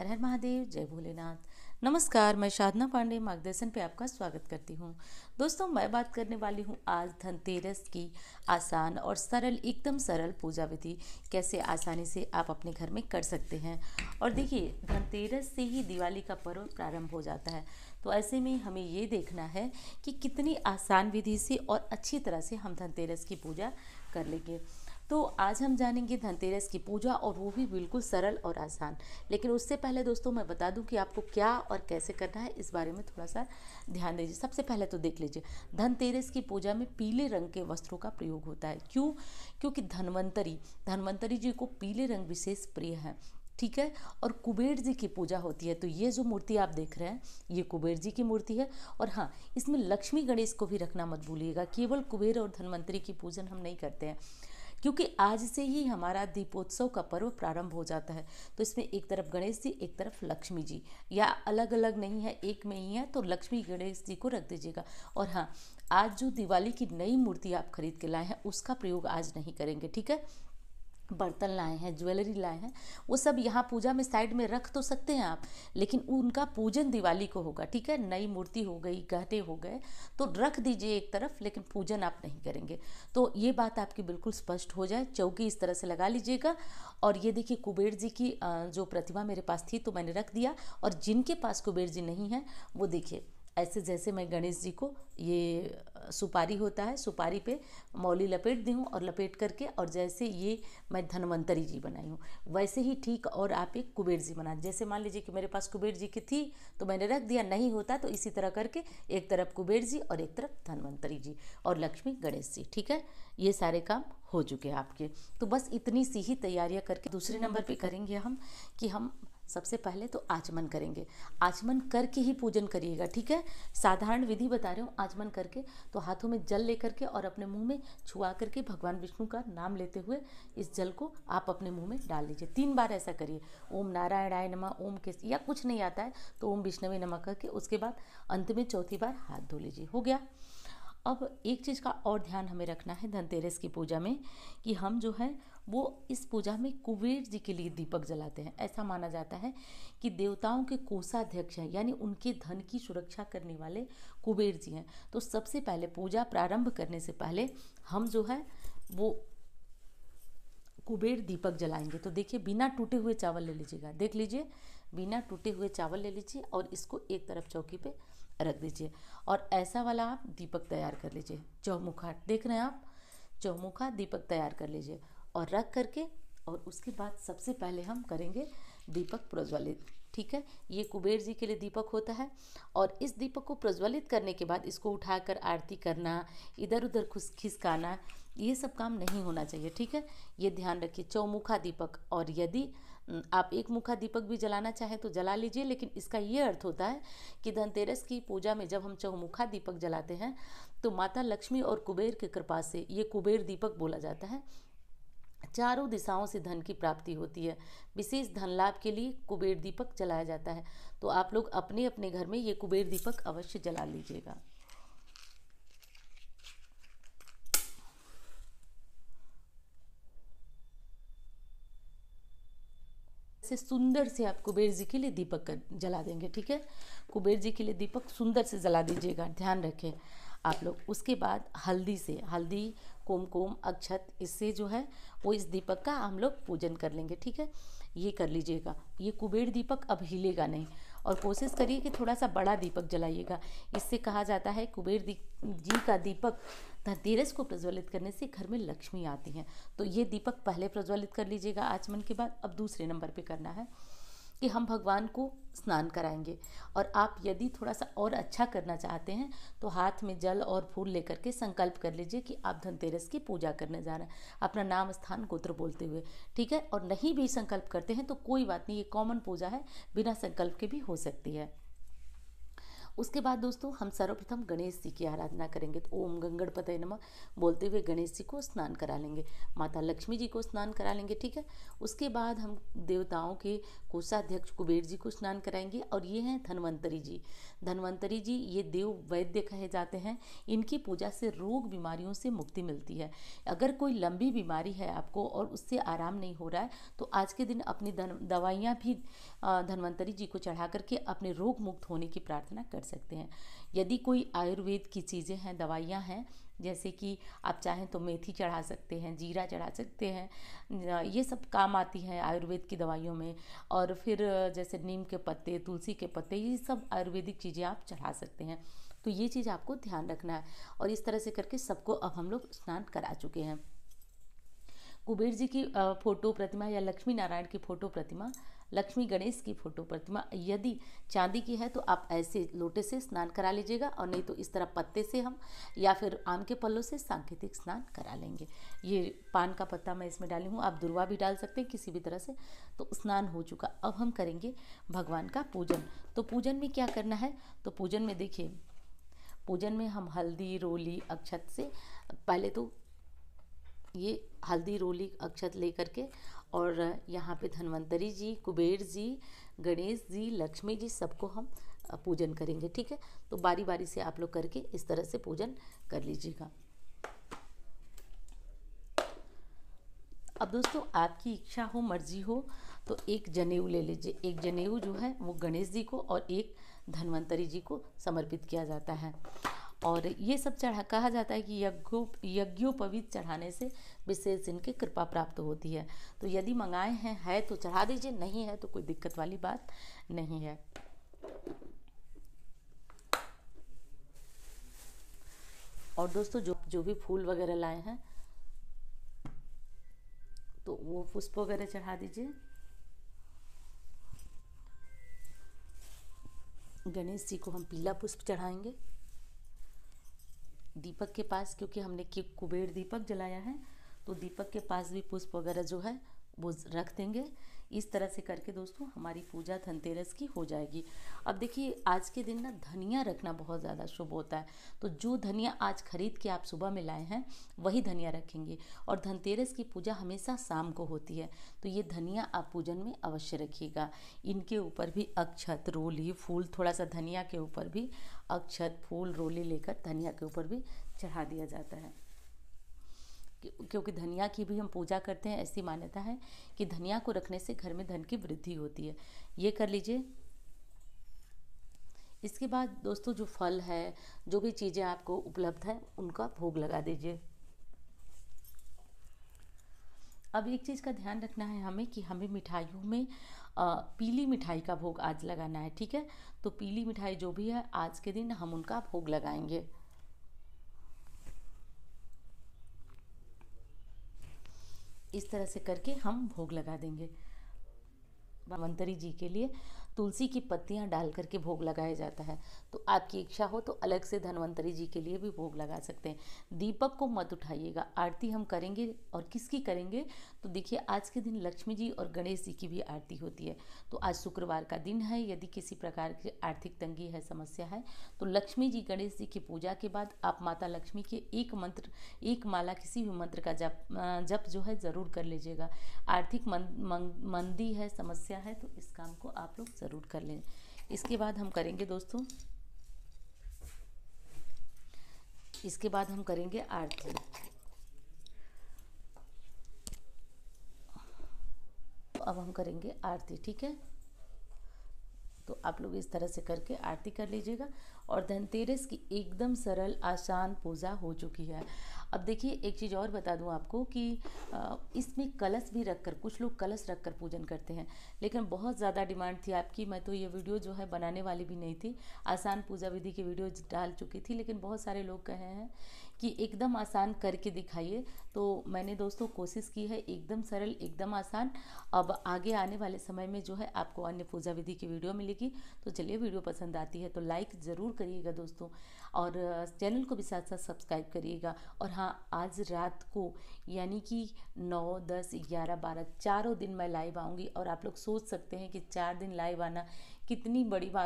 हर हर महादेव, जय भोलेनाथ। नमस्कार, मैं साधना पांडे मार्गदर्शन पे आपका स्वागत करती हूँ। दोस्तों, मैं बात करने वाली हूँ आज धनतेरस की आसान और सरल, एकदम सरल पूजा विधि कैसे आसानी से आप अपने घर में कर सकते हैं। और देखिए, धनतेरस से ही दिवाली का पर्व प्रारंभ हो जाता है, तो ऐसे में हमें ये देखना है कि कितनी आसान विधि से और अच्छी तरह से हम धनतेरस की पूजा कर लेंगे। तो आज हम जानेंगे धनतेरस की पूजा, और वो भी बिल्कुल सरल और आसान। लेकिन उससे पहले दोस्तों मैं बता दूं कि आपको क्या और कैसे करना है, इस बारे में थोड़ा सा ध्यान दीजिए। सबसे पहले तो देख लीजिए, धनतेरस की पूजा में पीले रंग के वस्त्रों का प्रयोग होता है। क्यों? क्योंकि धनवंतरी धनवंतरी जी को पीले रंग विशेष प्रिय है। ठीक है। और कुबेर जी की पूजा होती है, तो ये जो मूर्ति आप देख रहे हैं ये कुबेर जी की मूर्ति है। और हाँ, इसमें लक्ष्मी गणेश को भी रखना मत भूलिएगा। केवल कुबेर और धनवंतरी की पूजन हम नहीं करते हैं, क्योंकि आज से ही हमारा दीपोत्सव का पर्व प्रारंभ हो जाता है। तो इसमें एक तरफ गणेश जी, एक तरफ लक्ष्मी जी, या अलग अलग नहीं है, एक में ही है, तो लक्ष्मी गणेश जी को रख दीजिएगा। और हाँ, आज जो दिवाली की नई मूर्ति आप खरीद के लाए हैं उसका प्रयोग आज नहीं करेंगे। ठीक है। बर्तन लाए हैं, ज्वेलरी लाए हैं, वो सब यहाँ पूजा में साइड में रख तो सकते हैं आप, लेकिन उनका पूजन दिवाली को होगा। ठीक है। नई मूर्ति हो गई, गहने हो गए, तो रख दीजिए एक तरफ, लेकिन पूजन आप नहीं करेंगे। तो ये बात आपकी बिल्कुल स्पष्ट हो जाए। चौकी इस तरह से लगा लीजिएगा। और ये देखिए, कुबेर जी की जो प्रतिमा मेरे पास थी तो मैंने रख दिया। और जिनके पास कुबेर जी नहीं है वो देखिए, ऐसे जैसे मैं गणेश जी को ये सुपारी होता है, सुपारी पे मौली लपेट दी हूँ, और लपेट करके, और जैसे ये मैं धनवंतरी जी बनाई हूँ वैसे ही ठीक, और आप एक कुबेर जी बना। जैसे मान लीजिए कि मेरे पास कुबेर जी की थी तो मैंने रख दिया, नहीं होता तो इसी तरह करके एक तरफ कुबेर जी और एक तरफ धनवंतरी जी और लक्ष्मी गणेश जी। ठीक है। ये सारे काम हो चुके हैं आपके। तो बस इतनी सी ही तैयारियां करके दूसरे नंबर पे करेंगे हम, कि हम सबसे पहले तो आचमन करेंगे। आचमन करके ही पूजन करिएगा। ठीक है। साधारण विधि बता रहे हूँ। आचमन करके तो हाथों में जल लेकर के और अपने मुंह में छुआ करके भगवान विष्णु का नाम लेते हुए इस जल को आप अपने मुंह में डाल लीजिए। 3 बार ऐसा करिए। ओम नारायणाय नमः, ओम के, या कुछ नहीं आता है तो ओम विष्णवे नमः करके उसके बाद अंत में चौथी बार हाथ धो लीजिए। हो गया। अब एक चीज़ का और ध्यान हमें रखना है धनतेरस की पूजा में, कि हम जो है वो इस पूजा में कुबेर जी के लिए दीपक जलाते हैं। ऐसा माना जाता है कि देवताओं के कोषाध्यक्ष हैं, यानी उनके धन की सुरक्षा करने वाले कुबेर जी हैं। तो सबसे पहले पूजा प्रारंभ करने से पहले हम जो है वो कुबेर दीपक जलाएंगे। तो देखिए, बिना टूटे हुए चावल ले लीजिएगा। देख लीजिए, बिना टूटे हुए चावल ले लीजिए और इसको एक तरफ चौकी पे रख दीजिए। और ऐसा वाला आप दीपक तैयार कर लीजिए, चौमुखा, देख रहे हैं आप, चौमुखा दीपक तैयार कर लीजिए और रख करके, और उसके बाद सबसे पहले हम करेंगे दीपक प्रज्वलित। ठीक है। ये कुबेर जी के लिए दीपक होता है, और इस दीपक को प्रज्वलित करने के बाद इसको उठाकर आरती करना, इधर उधर खिसकाना, ये सब काम नहीं होना चाहिए। ठीक है। ये ध्यान रखिए, चौमुखा दीपक। और यदि आप एक मुखा दीपक भी जलाना चाहें तो जला लीजिए, लेकिन इसका ये अर्थ होता है कि धनतेरस की पूजा में जब हम चौमुखा दीपक जलाते हैं तो माता लक्ष्मी और कुबेर की कृपा से, ये कुबेर दीपक बोला जाता है, चारों दिशाओं से धन की प्राप्ति होती है। विशेष धन लाभ के लिए कुबेर दीपक जलाया जाता है। तो आप लोग अपने अपने घर में ये कुबेर दीपक अवश्य जला लीजिएगा। से सुंदर से आप कुबेर जी के लिए दीपक जला देंगे। ठीक है। कुबेर जी के लिए दीपक सुंदर से जला दीजिएगा, ध्यान रखें आप लोग। उसके बाद हल्दी से, हल्दी, कुमकुम, अक्षत, इससे जो है वो इस दीपक का हम लोग पूजन कर लेंगे। ठीक है। ये कर लीजिएगा। ये कुबेर दीपक अब हिलेगा नहीं, और कोशिश करिए कि थोड़ा सा बड़ा दीपक जलाइएगा। इससे कहा जाता है कुबेर जी का दीपक धनतेरस को प्रज्वलित करने से घर में लक्ष्मी आती हैं। तो ये दीपक पहले प्रज्वलित कर लीजिएगा आचमन के बाद। अब दूसरे नंबर पे करना है कि हम भगवान को स्नान कराएंगे। और आप यदि थोड़ा सा और अच्छा करना चाहते हैं तो हाथ में जल और फूल लेकर के संकल्प कर लीजिए कि आप धनतेरस की पूजा करने जा रहे हैं, अपना नाम, स्थान, गोत्र बोलते हुए। ठीक है। और नहीं भी संकल्प करते हैं तो कोई बात नहीं, ये कॉमन पूजा है, बिना संकल्प के भी हो सकती है। उसके बाद दोस्तों हम सर्वप्रथम गणेश जी की आराधना करेंगे। तो ओम गंगणपतये नमः बोलते हुए गणेश जी को स्नान करा लेंगे, माता लक्ष्मी जी को स्नान करा लेंगे, ठीक है। उसके बाद हम देवताओं के कोषाध्यक्ष कुबेर जी को स्नान कराएंगे, और ये हैं धन्वंतरी जी। धन्वंतरी जी ये देव वैद्य कहे जाते हैं। इनकी पूजा से रोग बीमारियों से मुक्ति मिलती है। अगर कोई लंबी बीमारी है आपको और उससे आराम नहीं हो रहा है, तो आज के दिन अपनी दवाइयाँ भी धन्वंतरी जी को चढ़ा करके अपने रोग मुक्त होने की प्रार्थना कर सकते हैं। यदि कोई आयुर्वेद की चीज़ें हैं, दवाइयाँ हैं, जैसे कि आप चाहें तो मेथी चढ़ा सकते हैं, जीरा चढ़ा सकते हैं, ये सब काम आती हैं आयुर्वेद की दवाइयों में। और फिर जैसे नीम के पत्ते, तुलसी के पत्ते, ये सब आयुर्वेदिक चीज़ें आप चढ़ा सकते हैं। तो ये चीज़ आपको ध्यान रखना है। और इस तरह से करके सबको अब हम लोग स्नान करा चुके हैं। कुबेर जी की फोटो प्रतिमा या लक्ष्मी नारायण की फोटो प्रतिमा, लक्ष्मी गणेश की फोटो प्रतिमा यदि चांदी की है तो आप ऐसे लोटे से स्नान करा लीजिएगा, और नहीं तो इस तरह पत्ते से हम या फिर आम के पल्लों से सांकेतिक स्नान करा लेंगे। ये पान का पत्ता मैं इसमें डाली हूँ, आप दुर्वा भी डाल सकते हैं किसी भी तरह से। तो स्नान हो चुका, अब हम करेंगे भगवान का पूजन। तो पूजन में क्या करना है, तो पूजन में देखिए, पूजन में हम हल्दी रोली अक्षत से पहले तो ये हल्दी रोली अक्षत लेकर के, और यहाँ पे धन्वंतरी जी, कुबेर जी, गणेश जी, लक्ष्मी जी, सबको हम पूजन करेंगे, ठीक है। तो बारी बारी से आप लोग करके इस तरह से पूजन कर लीजिएगा। अब दोस्तों आपकी इच्छा हो, मर्जी हो, तो एक जनेऊ ले लीजिए। एक जनेऊ जो है वो गणेश जी को और एक धन्वंतरी जी को समर्पित किया जाता है। और ये सब कहा जाता है कि यज्ञोपवीत चढ़ाने से विशेष इनकी कृपा प्राप्त होती है। तो यदि मंगाए हैं है तो चढ़ा दीजिए, नहीं है तो कोई दिक्कत वाली बात नहीं है। और दोस्तों जो भी फूल वगैरह लाए हैं तो वो पुष्प वगैरह चढ़ा दीजिए। गणेश जी को हम पीला पुष्प चढ़ाएंगे। दीपक के पास, क्योंकि हमने कुबेर दीपक जलाया है, तो दीपक के पास भी पुष्प वगैरह जो है वो रख देंगे। इस तरह से करके दोस्तों हमारी पूजा धनतेरस की हो जाएगी। अब देखिए आज के दिन ना धनिया रखना बहुत ज़्यादा शुभ होता है। तो जो धनिया आज खरीद के आप सुबह में लाए हैं वही धनिया रखेंगे। और धनतेरस की पूजा हमेशा शाम को होती है, तो ये धनिया आप पूजन में अवश्य रखिएगा। इनके ऊपर भी अक्षत रोली फूल, थोड़ा सा धनिया के ऊपर भी अक्षत फूल रोली लेकर धनिया के ऊपर भी चढ़ा दिया जाता है, क्योंकि धनिया की भी हम पूजा करते हैं। ऐसी मान्यता है कि धनिया को रखने से घर में धन की वृद्धि होती है। ये कर लीजिए। इसके बाद दोस्तों जो फल है, जो भी चीज़ें आपको उपलब्ध है, उनका भोग लगा दीजिए। अब एक चीज़ का ध्यान रखना है हमें कि हमें मिठाइयों में पीली मिठाई का भोग आज लगाना है, ठीक है। तो पीली मिठाई जो भी है आज के दिन हम उनका भोग लगाएंगे। इस तरह से करके हम भोग लगा देंगे। धन्वंतरी जी के लिए तुलसी की पत्तियां डाल करके भोग लगाया जाता है। तो आपकी इच्छा हो तो अलग से धन्वंतरी जी के लिए भी भोग लगा सकते हैं। दीपक को मत उठाइएगा। आरती हम करेंगे, और किसकी करेंगे, तो देखिए आज के दिन लक्ष्मी जी और गणेश जी की भी आरती होती है। तो आज शुक्रवार का दिन है, यदि किसी प्रकार की आर्थिक तंगी है, समस्या है, तो लक्ष्मी जी गणेश जी की पूजा के बाद आप माता लक्ष्मी के एक माला किसी भी मंत्र का जप जो है ज़रूर कर लीजिएगा। आर्थिक मंदी है, समस्या है, तो इस काम को आप लोग ज़रूर कर लें। इसके बाद हम करेंगे दोस्तों, इसके बाद हम करेंगे आरती। अब हम करेंगे आरती, ठीक है। तो आप लोग इस तरह से करके आरती कर लीजिएगा। और धनतेरस की एकदम सरल आसान पूजा हो चुकी है। अब देखिए एक चीज़ और बता दूं आपको कि इसमें कलश भी रखकर, कुछ लोग कलश रखकर पूजन करते हैं, लेकिन बहुत ज़्यादा डिमांड थी आपकी। मैं तो ये वीडियो जो है बनाने वाली भी नहीं थी, आसान पूजा विधि की वीडियो डाल चुकी थी, लेकिन बहुत सारे लोग कहे हैं कि एकदम आसान करके दिखाइए। तो मैंने दोस्तों कोशिश की है एकदम सरल, एकदम आसान। अब आगे आने वाले समय में जो है आपको अन्य पूजा विधि की वीडियो मिलेगी। तो चलिए, वीडियो पसंद आती है तो लाइक ज़रूर करिएगा दोस्तों, और चैनल को भी साथ साथ सब्सक्राइब करिएगा। और हाँ, आज रात को यानी कि 9, 10, 11, 12 चारों दिन मैं लाइव आऊँगी। और आप लोग सोच सकते हैं कि 4 दिन लाइव आना कितनी बड़ी बात